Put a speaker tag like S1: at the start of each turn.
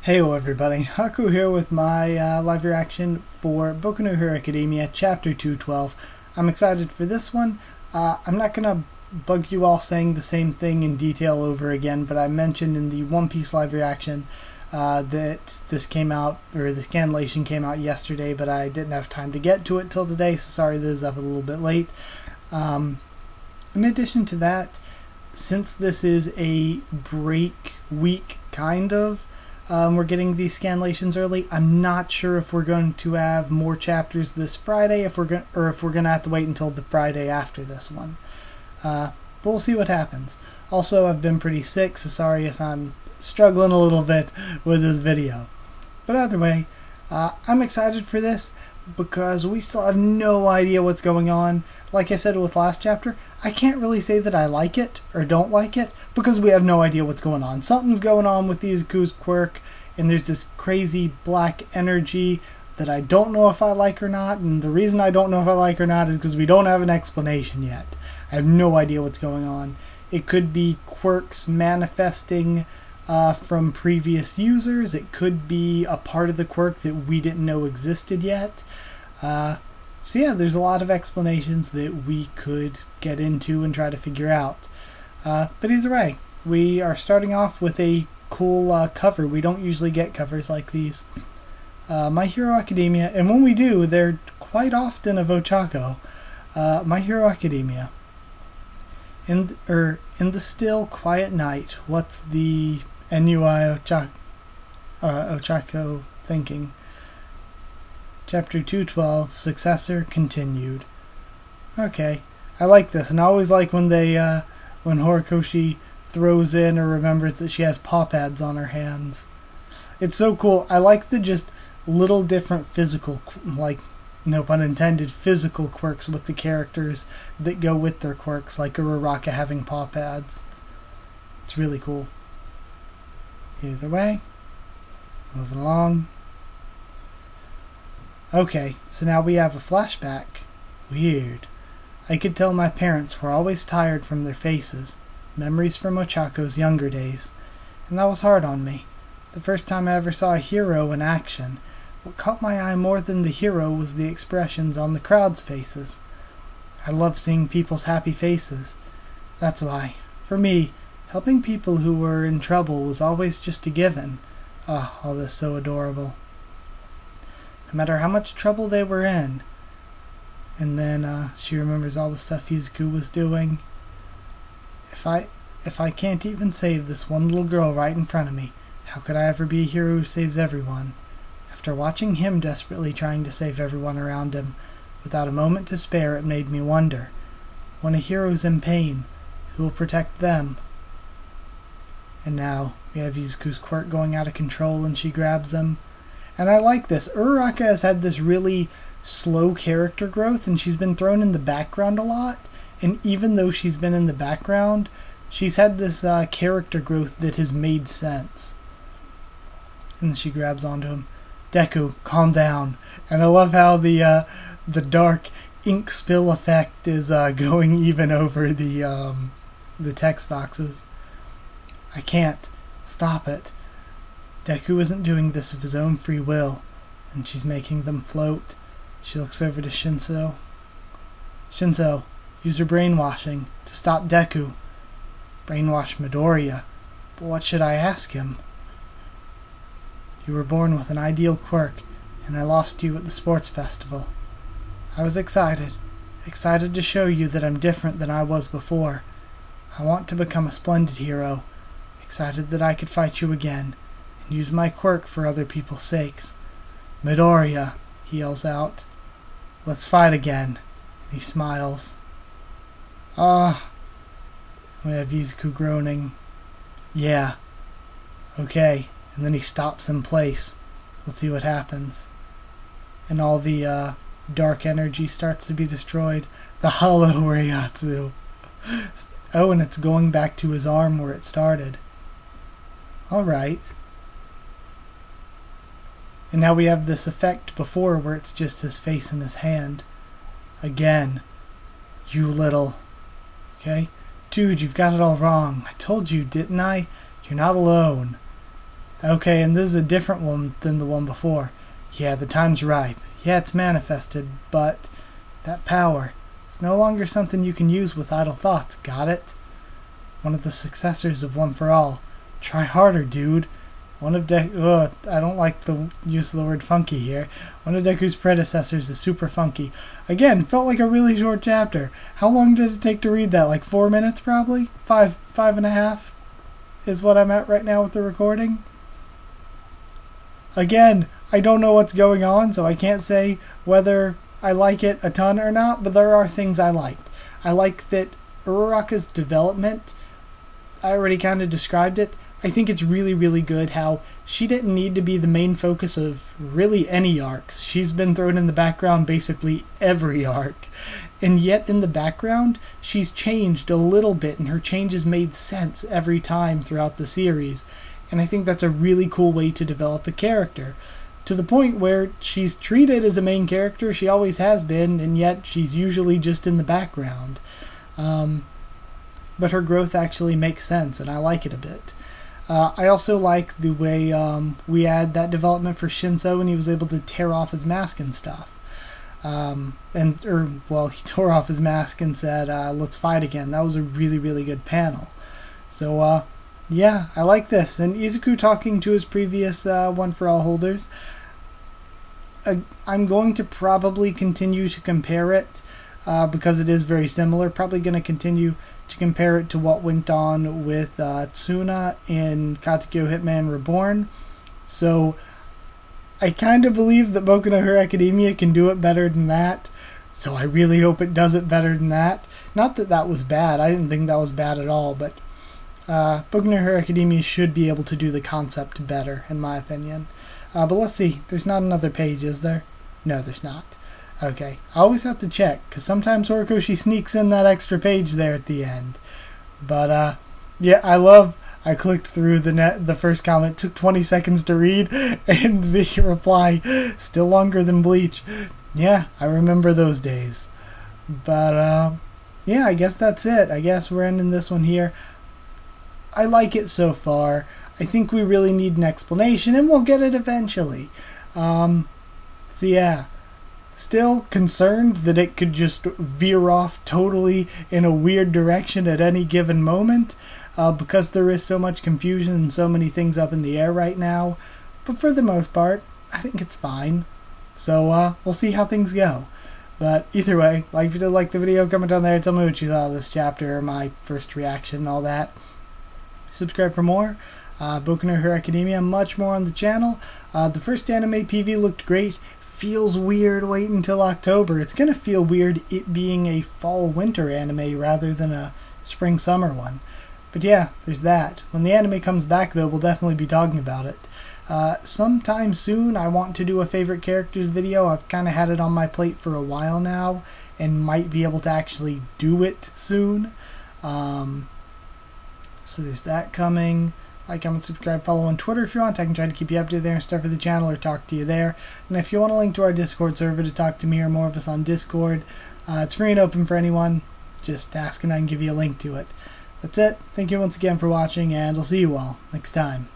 S1: Heyo everybody, Haku here with my live reaction for Boku no Hero Academia Chapter 212. I'm excited for this one. I'm not going to bug you all saying the same thing in detail over again, but I mentioned in the One Piece live reaction that this came out, or the scanlation came out yesterday, but I didn't have time to get to it till today, so sorry this is up a little bit late. In addition to that, since this is a break week kind of, we're getting these scanlations early. I'm not sure if we're going to have more chapters this Friday, if we're going to have to wait until the Friday after this one. But we'll see what happens. Also, I've been pretty sick, so sorry if I'm struggling a little bit with this video. But either way, I'm excited for this because we still have no idea what's going on. Like I said with last chapter, I can't really say that I like it or don't like it because we have no idea what's going on. Something's going on with Izuku's quirk, and there's this crazy black energy that I don't know if I like or not, and the reason I don't know if I like or not is because we don't have an explanation yet. I have no idea what's going on. It could be quirks manifesting from previous users. It could be a part of the quirk that we didn't know existed yet. So yeah, there's a lot of explanations that we could get into and try to figure out. But either way, we are starting off with a cool cover. We don't usually get covers like these. My Hero Academia, and when we do, they're quite often of Ochako. My Hero Academia. In the still, quiet night, what's the NUI Ochako thinking? Chapter 212, Successor Continued. Okay, I like this, and I always like when when Horikoshi throws in or remembers that she has paw pads on her hands. It's so cool. I like the just little different physical, like, no pun intended, physical quirks with the characters that go with their quirks, like Uraraka having paw pads. It's really cool. Either way, moving along. Okay, so now we have a flashback. Weird. I could tell my parents were always tired from their faces, memories from Ochako's younger days, and that was hard on me. The first time I ever saw a hero in action, what caught my eye more than the hero was the expressions on the crowd's faces. I love seeing people's happy faces. That's why, for me, helping people who were in trouble was always just a given. Ah, all this so adorable. No matter how much trouble they were in. And then she remembers all the stuff Izuku was doing. If I can't even save this one little girl right in front of me, how could I ever be a hero who saves everyone? After watching him desperately trying to save everyone around him, without a moment to spare, it made me wonder, when a hero's in pain, who will protect them? And now we have Izuku's quirk going out of control and she grabs him. And I like this. Uraraka has had this really slow character growth, and she's been thrown in the background a lot. And even though she's been in the background, she's had this character growth that has made sense. And she grabs onto him. Deku, calm down. And I love how the dark ink spill effect is going even over the text boxes. I can't. Stop it. Deku isn't doing this of his own free will, and she's making them float. She looks over to Shinso. Shinso, use your brainwashing to stop Deku. Brainwash Midoriya, but what should I ask him? You were born with an ideal quirk, and I lost you at the sports festival. I was excited to show you that I'm different than I was before. I want to become a splendid hero, excited that I could fight you again, and use my quirk for other people's sakes. Midoriya, he yells out. Let's fight again. And he smiles. Ah. We have Izuku groaning. Yeah. Okay. And then he stops in place. Let's see what happens. And all the dark energy starts to be destroyed. The hollow Reiatsu. Oh, and it's going back to his arm where it started. Alright. And now we have this effect before where it's just his face and his hand. Again. You little. Okay? Dude, you've got it all wrong. I told you, didn't I? You're not alone. Okay, and this is a different one than the one before. Yeah, the time's ripe. Yeah, it's manifested, but that power, it's no longer something you can use with idle thoughts, got it? One of the successors of One for All. Try harder, dude. I don't like the use of the word funky here. One of Deku's predecessors is super funky. Again, felt like a really short chapter. How long did it take to read that? Like 4 minutes probably? Five and a half is what I'm at right now with the recording. Again, I don't know what's going on, so I can't say whether I like it a ton or not, but there are things I liked. I like that Uraraka's development, I already kind of described it. I think it's really, really good how she didn't need to be the main focus of really any arcs. She's been thrown in the background basically every arc. And yet in the background, she's changed a little bit, and her changes made sense every time throughout the series. And I think that's a really cool way to develop a character. To the point where she's treated as a main character, she always has been, and yet she's usually just in the background. But her growth actually makes sense, and I like it a bit. I also like the way we had that development for Shinso when he was able to tear off his mask and stuff. He tore off his mask and said, let's fight again. That was a really, really good panel. So, yeah, I like this. And Izuku talking to his previous One for All holders. I'm going to probably continue to compare it because it is very similar. Probably going to continue to compare it to what went on with Tsuna in Katekyo Hitman Reborn. So I kind of believe that Boku no Hero Academia can do it better than that. So I really hope it does it better than that. Not that that was bad. I didn't think that was bad at all. But Boku no Hero Academia should be able to do the concept better, in my opinion. But let's see. There's not another page, is there? No, there's not. Okay, I always have to check, because sometimes Horikoshi sneaks in that extra page there at the end. But, yeah, I clicked through the first comment, took 20 seconds to read, and the reply, still longer than Bleach. Yeah, I remember those days. But, yeah, I guess that's it. I guess we're ending this one here. I like it so far. I think we really need an explanation, and we'll get it eventually. So, yeah. Still concerned that it could just veer off totally in a weird direction at any given moment because there is so much confusion and so many things up in the air right now. But for the most part, I think it's fine. So we'll see how things go. But either way, if you did like the video, comment down there, tell me what you thought of this chapter, my first reaction and all that. Subscribe for more. Boku no Hero Academia, much more on the channel. The first anime PV looked great. Feels weird waiting until October. It's going to feel weird it being a fall-winter anime rather than a spring-summer one. But yeah, there's that. When the anime comes back, though, we'll definitely be talking about it. Sometime soon, I want to do a favorite characters video. I've kind of had it on my plate for a while now, and might be able to actually do it soon. So there's that coming. Like, comment, subscribe, follow on Twitter if you want. I can try to keep you updated there and stuff for the channel or talk to you there. And if you want a link to our Discord server to talk to me or more of us on Discord, it's free and open for anyone. Just ask and I can give you a link to it. That's it. Thank you once again for watching, and I'll see you all next time.